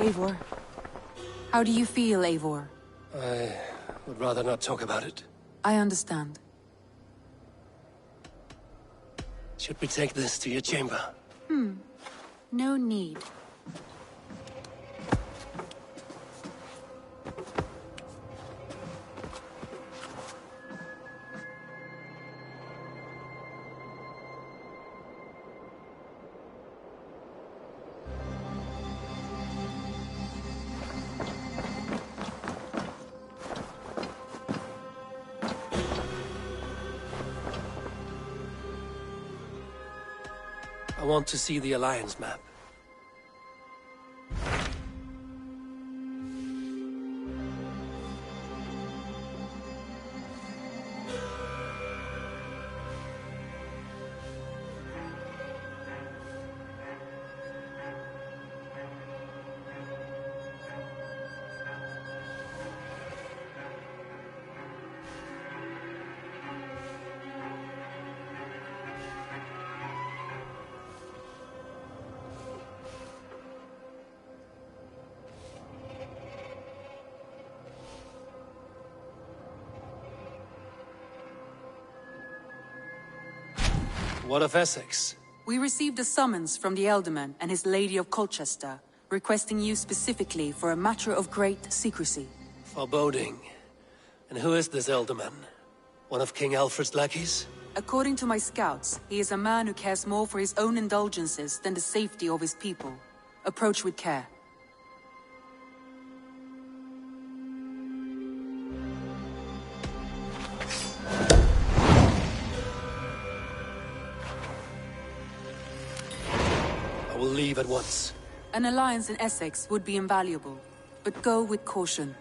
Eivor. How do you feel, Eivor? I would rather not talk about it. I understand. Should we take this to your chamber? No need. I want to see the Alliance map. What of Essex? We received a summons from the Elderman and his Lady of Colchester, requesting you specifically for a matter of great secrecy. Foreboding. And who is this Elderman? One of King Alfred's lackeys? According to my scouts, he is a man who cares more for his own indulgences than the safety of his people. Approach with care. I will leave at once. An alliance in Essex would be invaluable, but go with caution.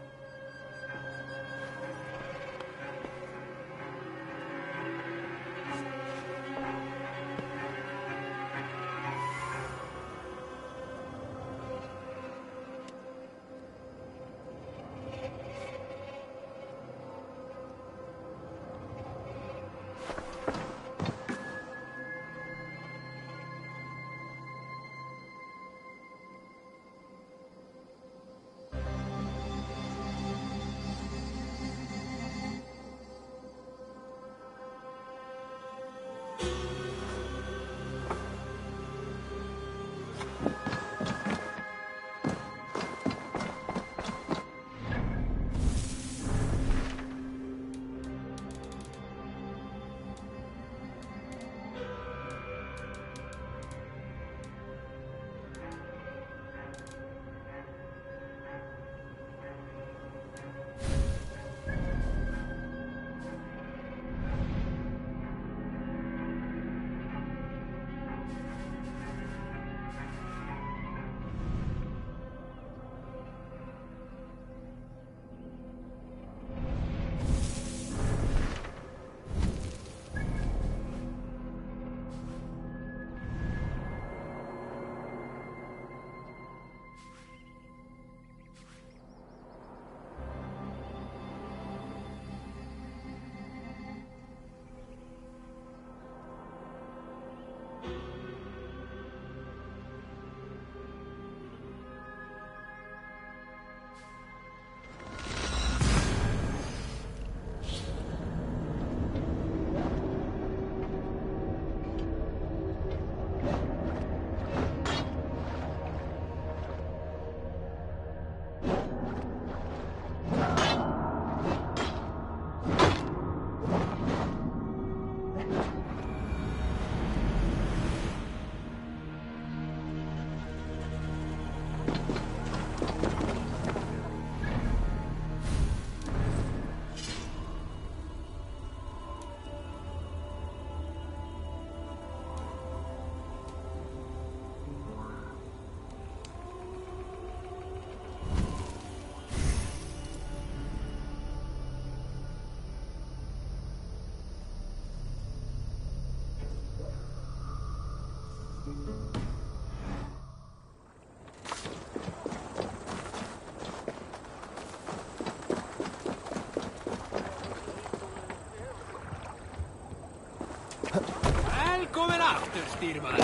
Välkommen after, styrman.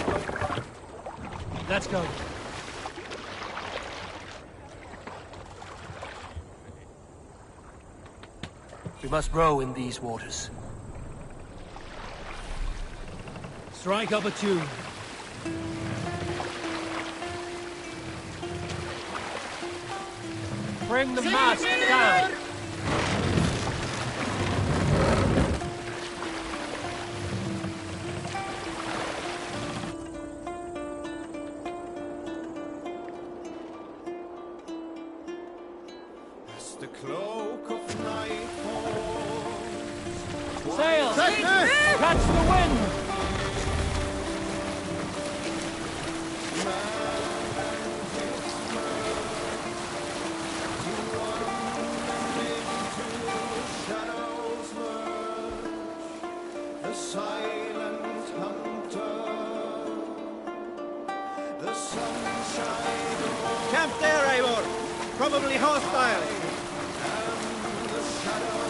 Let's go. We must row in these waters. Strike up a tune. Bring the mast down! As the cloak of night falls. Sail! Catch the wind! Silent hunter, the sunshine Camp there, Eivor! Probably hostile! and the shadow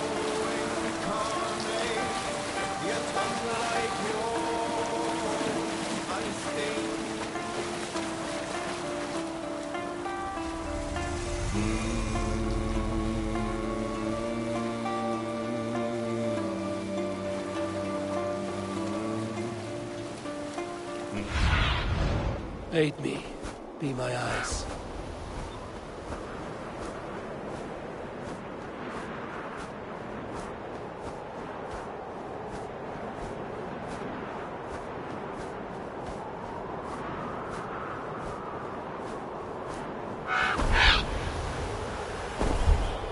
incarnate, yet unlike yours, I think. Aid me. Be my eyes.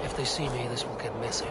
If they see me, this will get messy.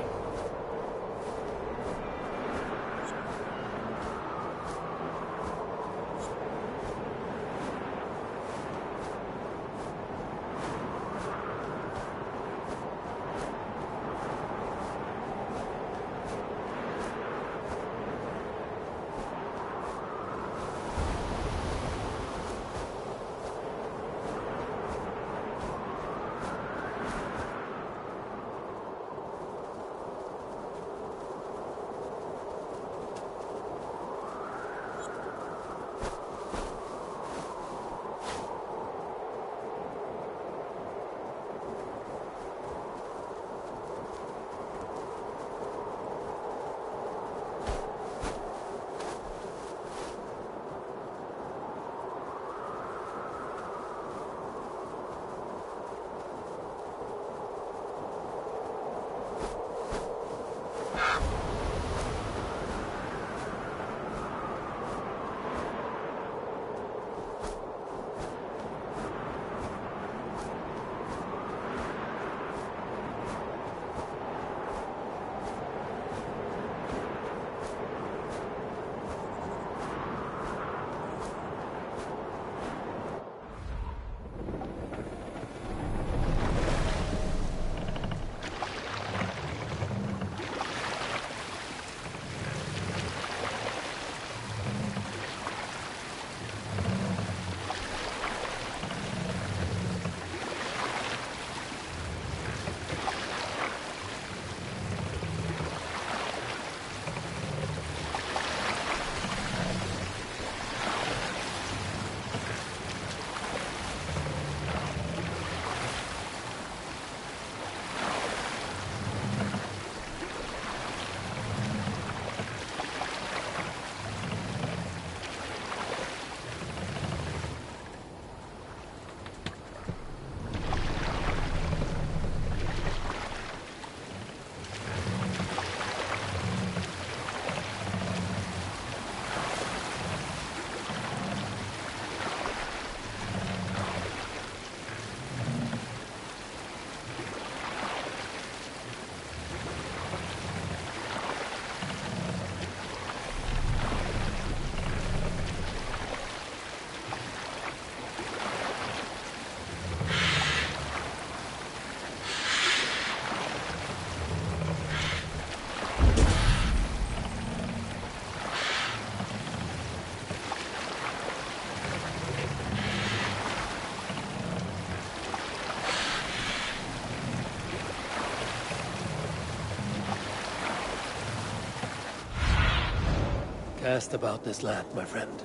Cast about this land, my friend.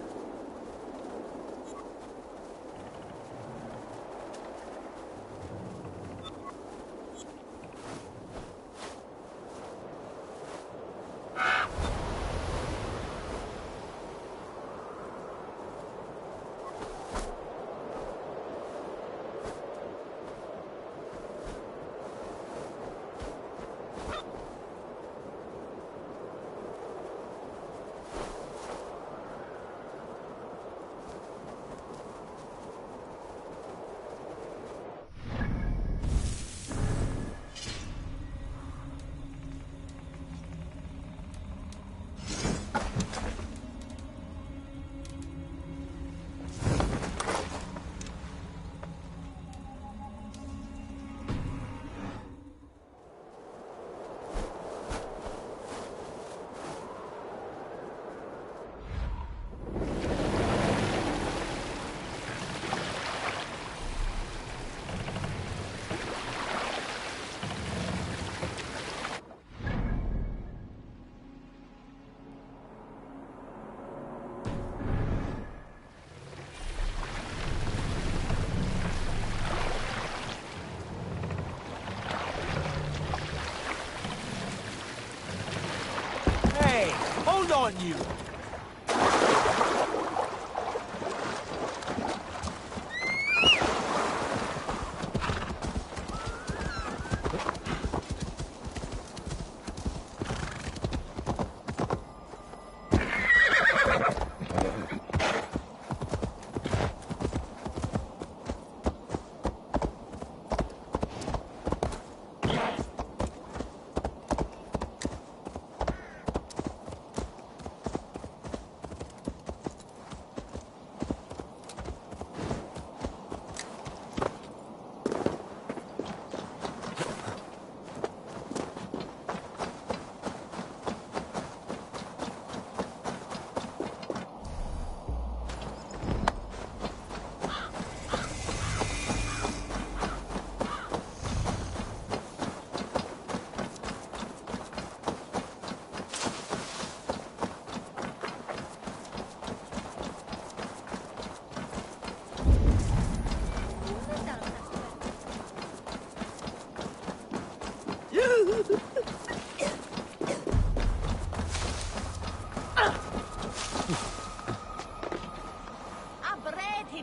on you!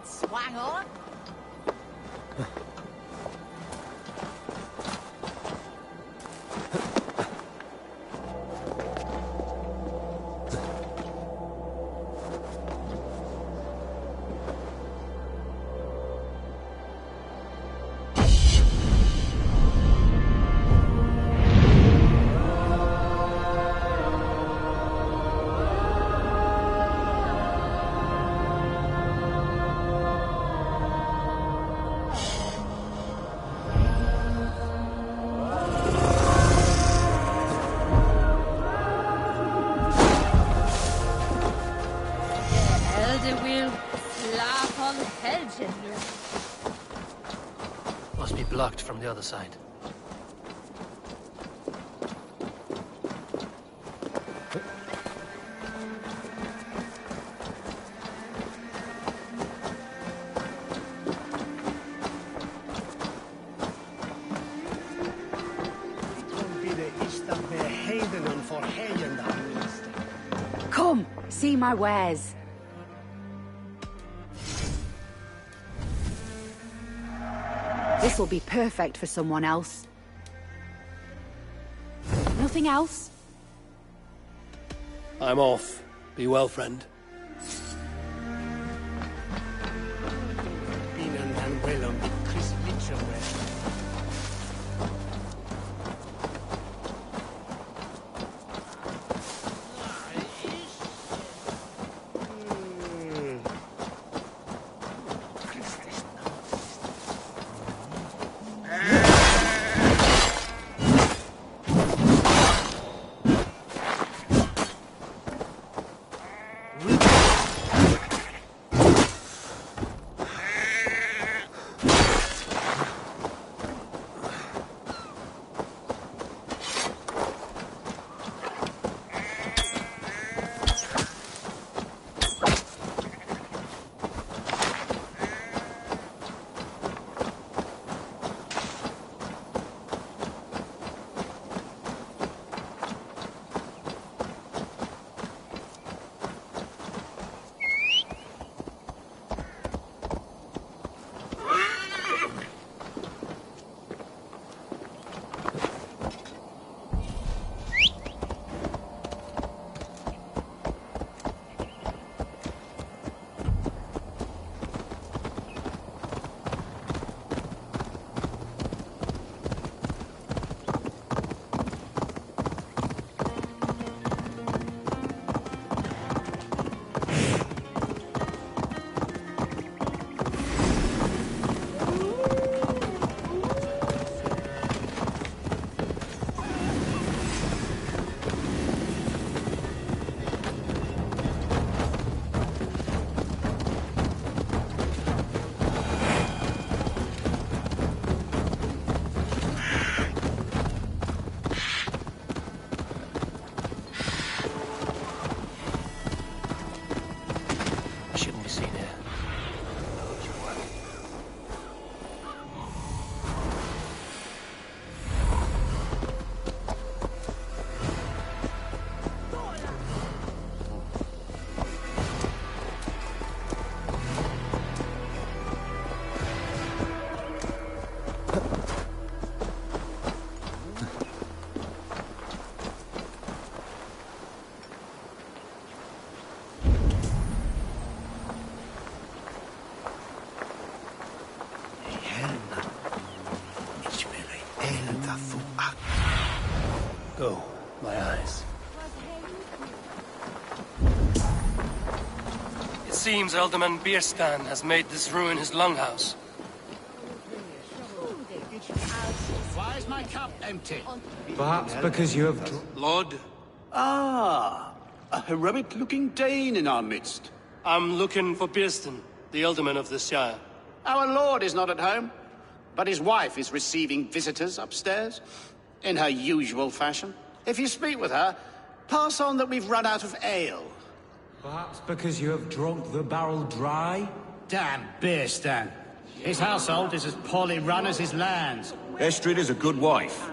Swang on. Must be blocked from the other side. Come, see my wares. This'll be perfect for someone else. Nothing else? I'm off. Be well, friend. Go, my eyes. It seems Alderman Bierstan has made this ruin his longhouse. Why is my cup empty? Perhaps because you have... Lord, Ah, a heroic-looking Dane in our midst. I'm looking for Bierstan, the Alderman of the Shire. Our lord is not at home, but his wife is receiving visitors upstairs, in her usual fashion. If you speak with her, pass on that we've run out of ale. Perhaps because you have drunk the barrel dry? Damn Bierstan. His household is as poorly run as his lands. Estrid is a good wife.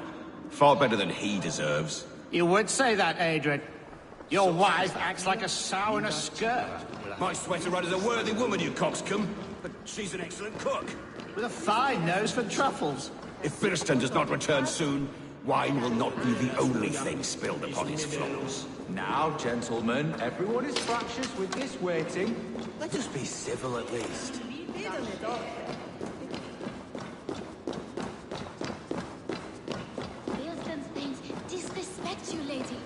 Far better than he deserves. You would say that, Adrian. Your wife acts like a sow in a skirt. My sweater run is a worthy woman, you coxcomb. But she's an excellent cook. With a fine nose for truffles. If Birston does not return soon, wine will not be the only thing spilled upon his floors. Now, gentlemen, everyone is fractious with this waiting. Let us be civil at least. Bierston's things disrespect you, lady.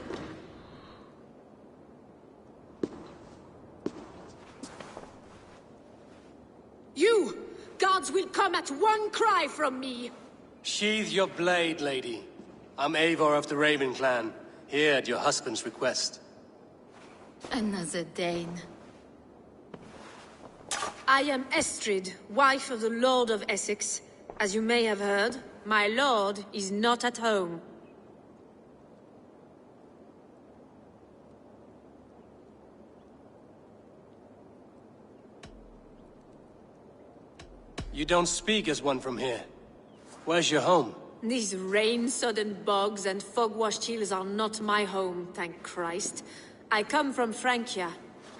You! Gods will come at one cry from me! Sheathe your blade, lady. I'm Eivor of the Raven clan, here at your husband's request. Another Dane. I am Estrid, wife of the Lord of Essex. As you may have heard, my lord is not at home. You don't speak as one from here. Where's your home? These rain-sodden bogs and fog-washed hills are not my home, thank Christ. I come from Francia.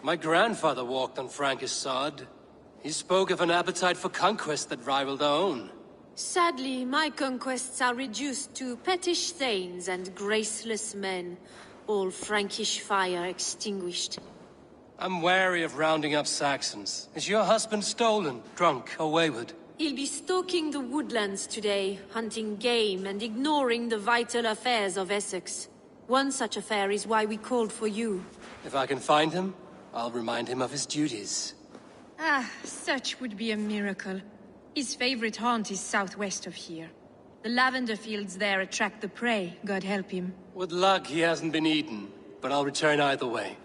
My grandfather walked on Frankish sod. He spoke of an appetite for conquest that rivaled our own. Sadly, my conquests are reduced to pettish thanes and graceless men, all Frankish fire extinguished. I'm wary of rounding up Saxons. Is your husband stolen, drunk, or wayward? He'll be stalking the woodlands today, hunting game and ignoring the vital affairs of Essex. One such affair is why we called for you. If I can find him, I'll remind him of his duties. Ah, such would be a miracle. His favorite haunt is southwest of here. The lavender fields there attract the prey, God help him. With luck, he hasn't been eaten, but I'll return either way.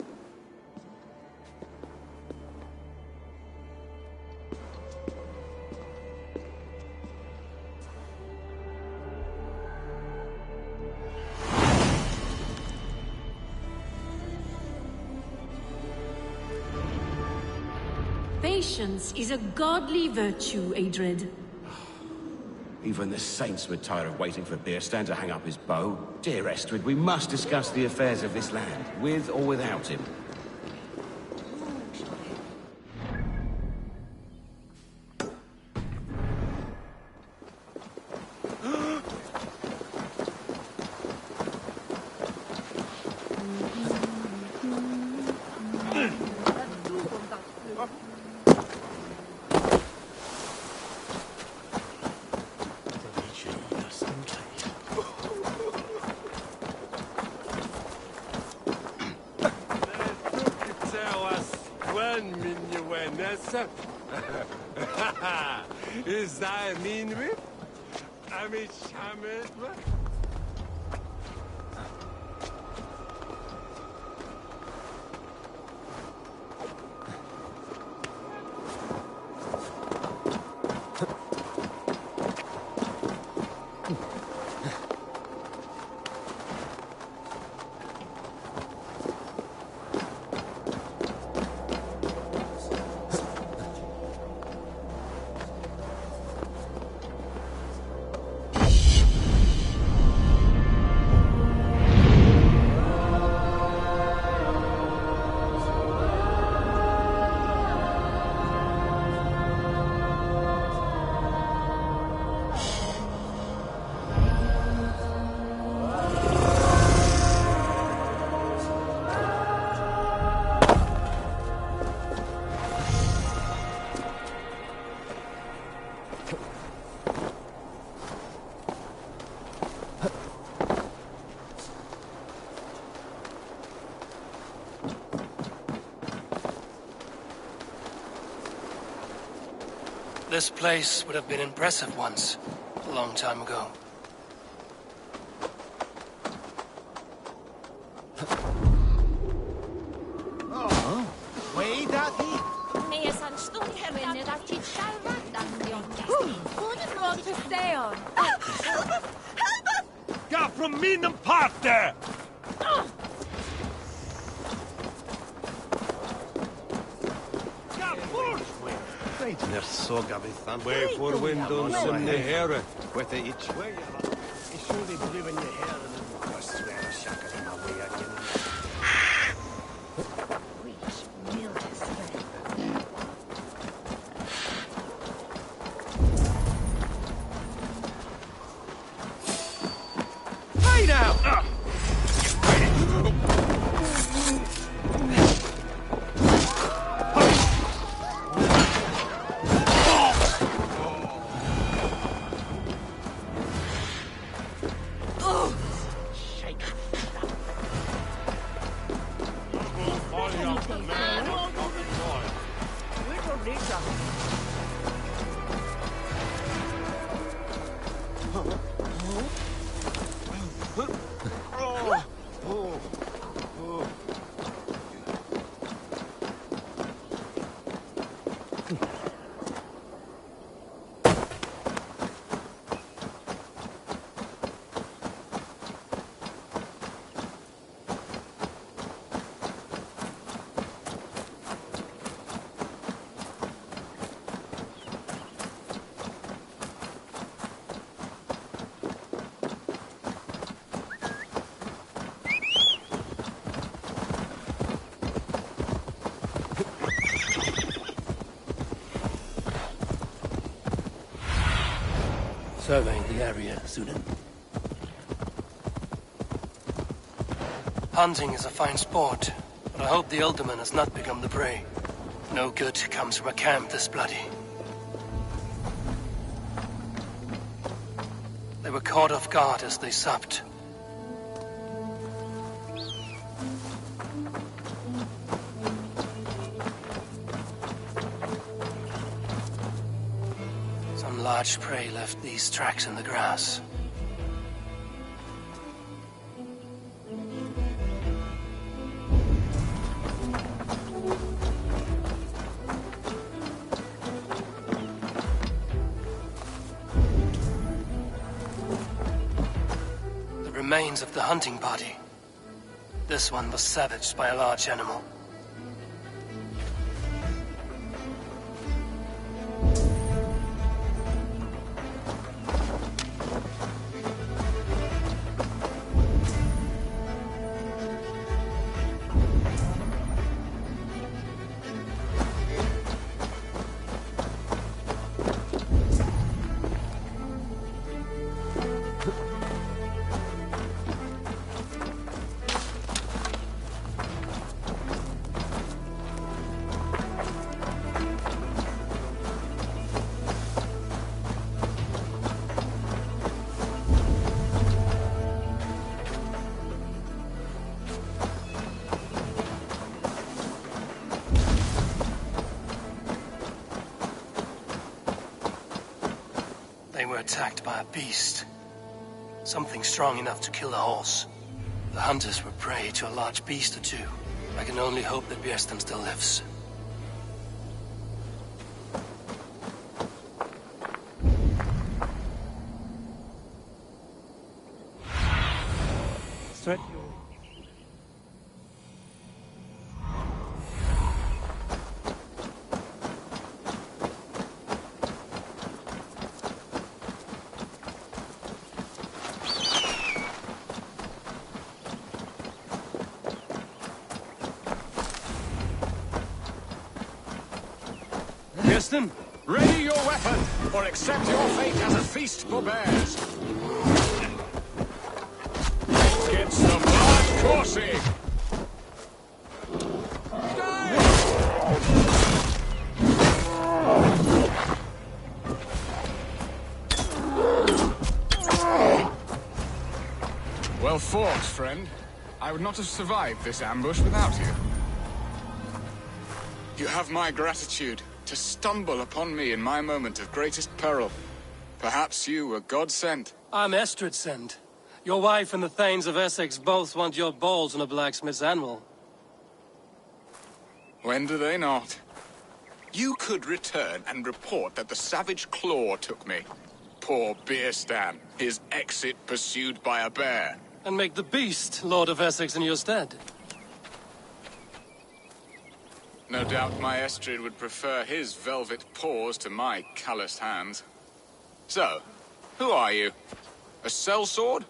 Patience is a godly virtue, Adred. Even the saints would tire of waiting for Bierstan to hang up his bow. Dear Estrid, we must discuss the affairs of this land, with or without him. Is that mean whip? I mean, This place would have been impressive once, a long time ago. Get from Minen Park there! They're so gabby Way for windows and the hair. Where they each way. It's surely driven your hair and I swear a shackle in my way again. Hey now! Surveying the area, Sudan. Hunting is a fine sport, but I hope the Alderman has not become the prey. No good comes from a camp this bloody. They were caught off guard as they supped. Some large prey left these tracks in the grass. The remains of the hunting party. This one was savaged by a large animal. They were attacked by a beast. Something strong enough to kill a horse. The hunters were prey to a large beast or two. I can only hope that Björsten still lives. Straight. Björsten? Ready your weapon, or accept your fate as a feast for bears. Gets the blood coursing. Well fought, friend. I would not have survived this ambush without you. You have my gratitude. To stumble upon me in my moment of greatest peril. Perhaps you were God-sent. I'm Estrid sent. Your wife and the Thanes of Essex both want your balls on a blacksmith's anvil. When do they not? You could return and report that the savage Claw took me. Poor Beerstan, his exit pursued by a bear. And make the beast Lord of Essex in your stead. No doubt my Estrid would prefer his velvet paws to my calloused hands. So, who are you? A sellsword?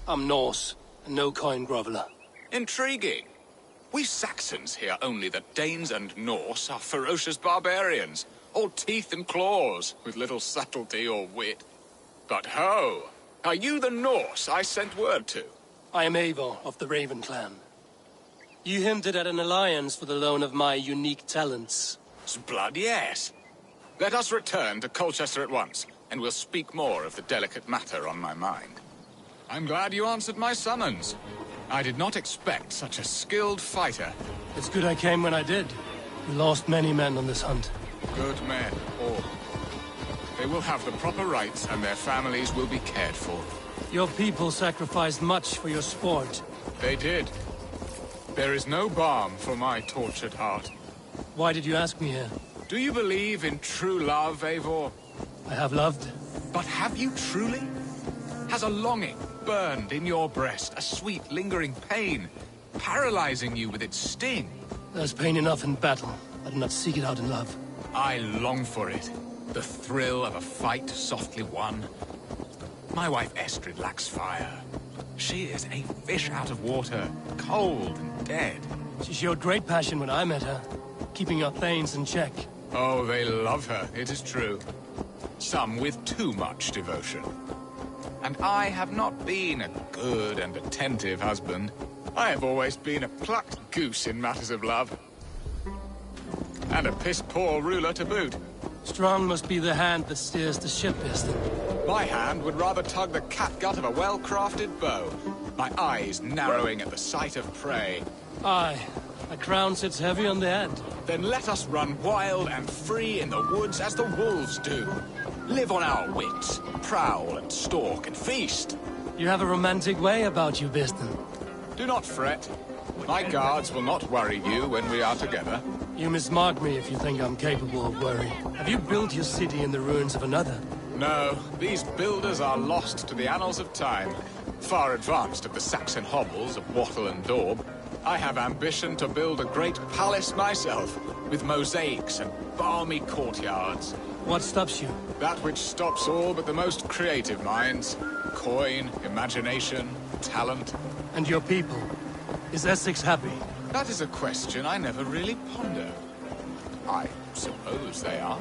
I'm Norse, and no coin groveler. Intriguing. We Saxons hear only that Danes and Norse are ferocious barbarians, all teeth and claws, with little subtlety or wit. But ho! Are you the Norse I sent word to? I am Eivor of the Raven clan. You hinted at an alliance for the loan of my unique talents. Blood, yes. Let us return to Colchester at once, and we'll speak more of the delicate matter on my mind. I'm glad you answered my summons. I did not expect such a skilled fighter. It's good I came when I did. We lost many men on this hunt. Good men, all. They will have the proper rights, and their families will be cared for. Your people sacrificed much for your sport. They did. There is no balm for my tortured heart. Why did you ask me here? Do you believe in true love, Eivor? I have loved. But have you truly? Has a longing burned in your breast, a sweet, lingering pain, paralyzing you with its sting? There's pain enough in battle. I do not seek it out in love. I long for it. The thrill of a fight softly won. My wife Estrid lacks fire. She is a fish out of water, cold and dead. She showed great passion when I met her, keeping our Thanes in check. Oh, they love her, it is true. Some with too much devotion. And I have not been a good and attentive husband. I have always been a plucked goose in matters of love. And a piss-poor ruler to boot. Strong must be the hand that steers the ship, Iston. My hand would rather tug the catgut of a well-crafted bow. My eyes narrowing at the sight of prey. Aye, a crown sits heavy on the head. Then let us run wild and free in the woods as the wolves do. Live on our wits, prowl and stalk and feast. You have a romantic way about you, Biston. Do not fret. My guards will not worry you when we are together. You mismark me if you think I'm capable of worry. Have you built your city in the ruins of another? No, these builders are lost to the annals of time. Far advanced of the Saxon hovels of Wattle and Daub. I have ambition to build a great palace myself, with mosaics and balmy courtyards. What stops you? That which stops all but the most creative minds. Coin, imagination, talent. And your people? Is Essex happy? That is a question I never really pondered. I suppose they are.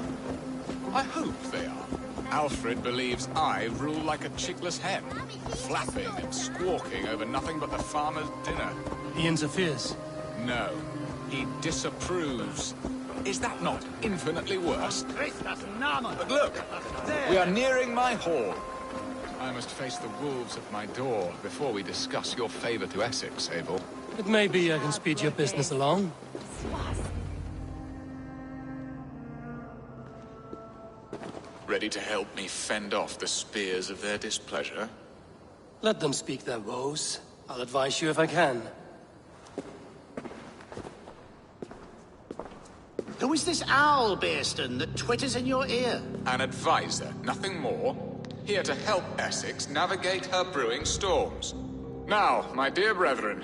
I hope they are. Alfred believes I rule like a chickless hen, flapping and squawking over nothing but the farmer's dinner. He interferes? No, he disapproves. Is that not infinitely worse? But look, we are nearing my hall. I must face the wolves at my door before we discuss your favor to Essex, Eivor. It may be I can speed your business along. Ready to help me fend off the spears of their displeasure? Let them speak their woes. I'll advise you if I can. Who is this owl, Beerston, that twitters in your ear? An advisor, nothing more. Here to help Essex navigate her brewing storms. Now, my dear brethren,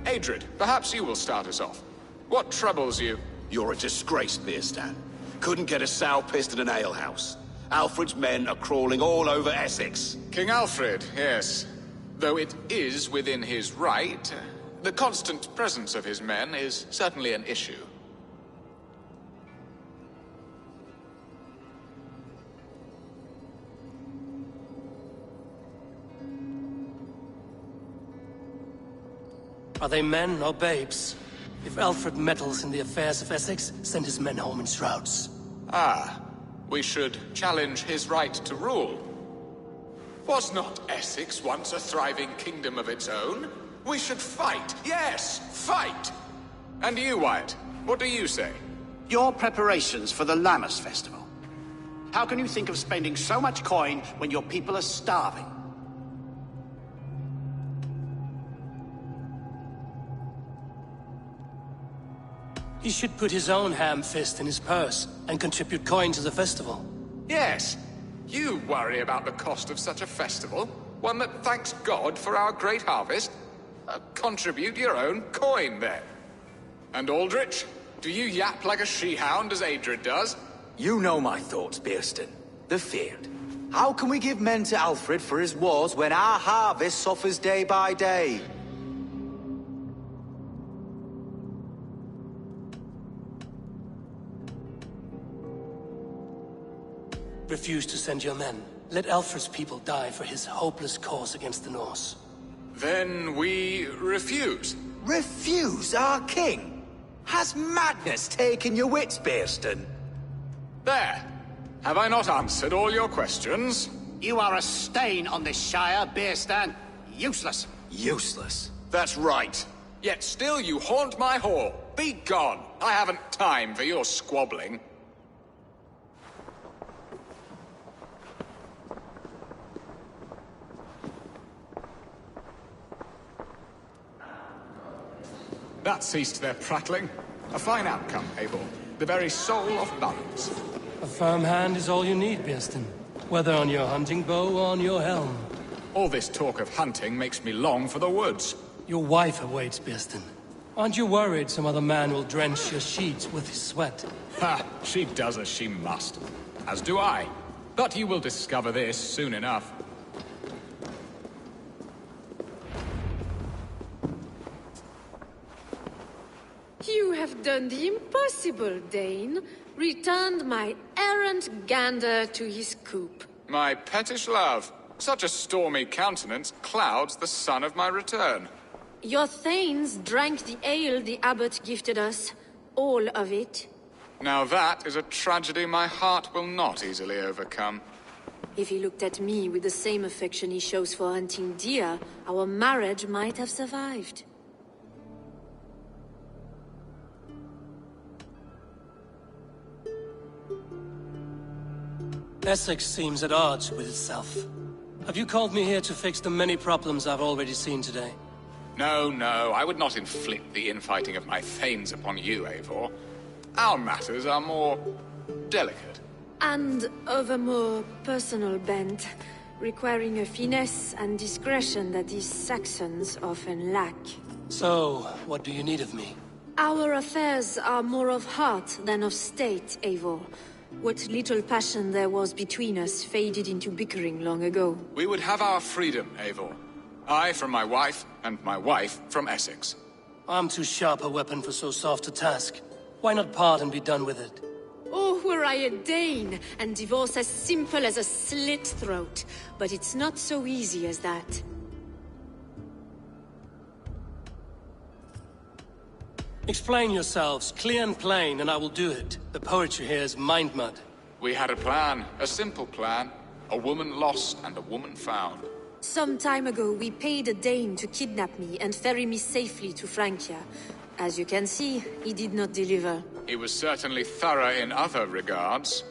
Adrid, perhaps you will start us off. What troubles you? You're a disgrace, Beerstan. Couldn't get a sow pissed in an alehouse. Alfred's men are crawling all over Essex. King Alfred, yes. Though it is within his right, the constant presence of his men is certainly an issue. Are they men or babes? If Alfred meddles in the affairs of Essex, send his men home in shrouds. Ah, we should challenge his right to rule. Was not Essex once a thriving kingdom of its own? We should fight, yes, fight! And you, Wyatt, what do you say? Your preparations for the Lammas festival. How can you think of spending so much coin when your people are starving? He should put his own ham fist in his purse and contribute coin to the festival. Yes. You worry about the cost of such a festival? One that thanks God for our great harvest? Contribute your own coin, then. And Aldrich, do you yap like a she-hound as Adred does? You know my thoughts, Bearston. The feared. How can we give men to Alfred for his wars when our harvest suffers day by day? Refuse to send your men. Let Alfred's people die for his hopeless cause against the Norse. Then we refuse. Refuse our king? Has madness taken your wits, Bearston? There. Have I not answered all your questions? You are a stain on this shire, Bearstan. Useless. Useless? That's right. Yet still you haunt my hall. Be gone. I haven't time for your squabbling. That ceased their prattling. A fine outcome, Abel. The very soul of balance. A firm hand is all you need, Bearston. Whether on your hunting bow or on your helm. All this talk of hunting makes me long for the woods. Your wife awaits, Bearston. Aren't you worried some other man will drench your sheets with his sweat? Ha! She does as she must. As do I. But you will discover this soon enough. You have done the impossible, Dane. Returned my errant gander to his coop. My pettish love. Such a stormy countenance clouds the sun of my return. Your thanes drank the ale the abbot gifted us. All of it. Now that is a tragedy my heart will not easily overcome. If he looked at me with the same affection he shows for hunting deer, our marriage might have survived. Essex seems at odds with itself. Have you called me here to fix the many problems I've already seen today? No, no, I would not inflict the infighting of my thanes upon you, Eivor. Our matters are more delicate. And of a more personal bent, requiring a finesse and discretion that these Saxons often lack. So, what do you need of me? Our affairs are more of heart than of state, Eivor. What little passion there was between us faded into bickering long ago. We would have our freedom, Eivor. I from my wife, and my wife from Essex. I'm too sharp a weapon for so soft a task. Why not part and be done with it? Oh, were I a Dane, and divorce as simple as a slit throat. But it's not so easy as that. Explain yourselves, clear and plain, and I will do it. The poetry here is mind mud. We had a plan, a simple plan. A woman lost and a woman found. Some time ago, we paid a Dane to kidnap me and ferry me safely to Francia. As you can see, he did not deliver. He was certainly thorough in other regards.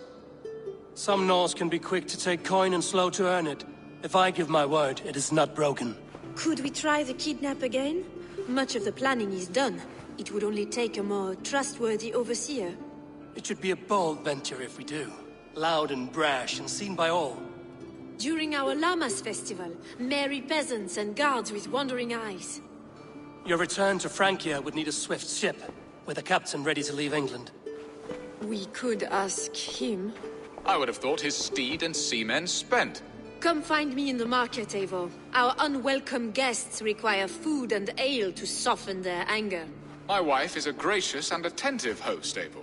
Some Norse can be quick to take coin and slow to earn it. If I give my word, it is not broken. Could we try the kidnap again? Much of the planning is done. It would only take a more trustworthy overseer. It should be a bold venture if we do. Loud and brash and seen by all. During our Lammas festival, merry peasants and guards with wandering eyes. Your return to Francia would need a swift ship, with a captain ready to leave England. We could ask him. I would have thought his steed and seamen spent. Come find me in the market, Eivor. Our unwelcome guests require food and ale to soften their anger. My wife is a gracious and attentive host, Eivor.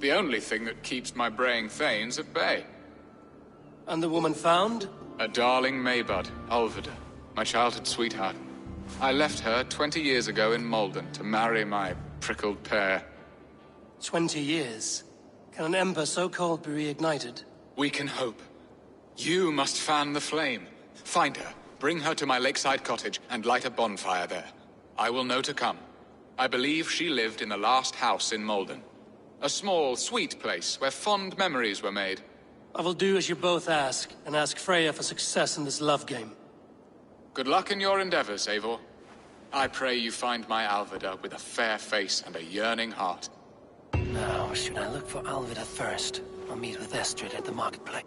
The only thing that keeps my braying thanes at bay. And the woman found? A darling Maybud, Ulvida, my childhood sweetheart. I left her 20 years ago in Malden to marry my prickled pear. 20 years? Can an ember so cold be reignited? We can hope. You must fan the flame. Find her, bring her to my lakeside cottage, and light a bonfire there. I will know to come. I believe she lived in the last house in Malden. A small, sweet place where fond memories were made. I will do as you both ask, and ask Freya for success in this love game. Good luck in your endeavors, Eivor. I pray you find my Alvida with a fair face and a yearning heart. Now, should I look for Alvida first, or meet with Estrid at the marketplace?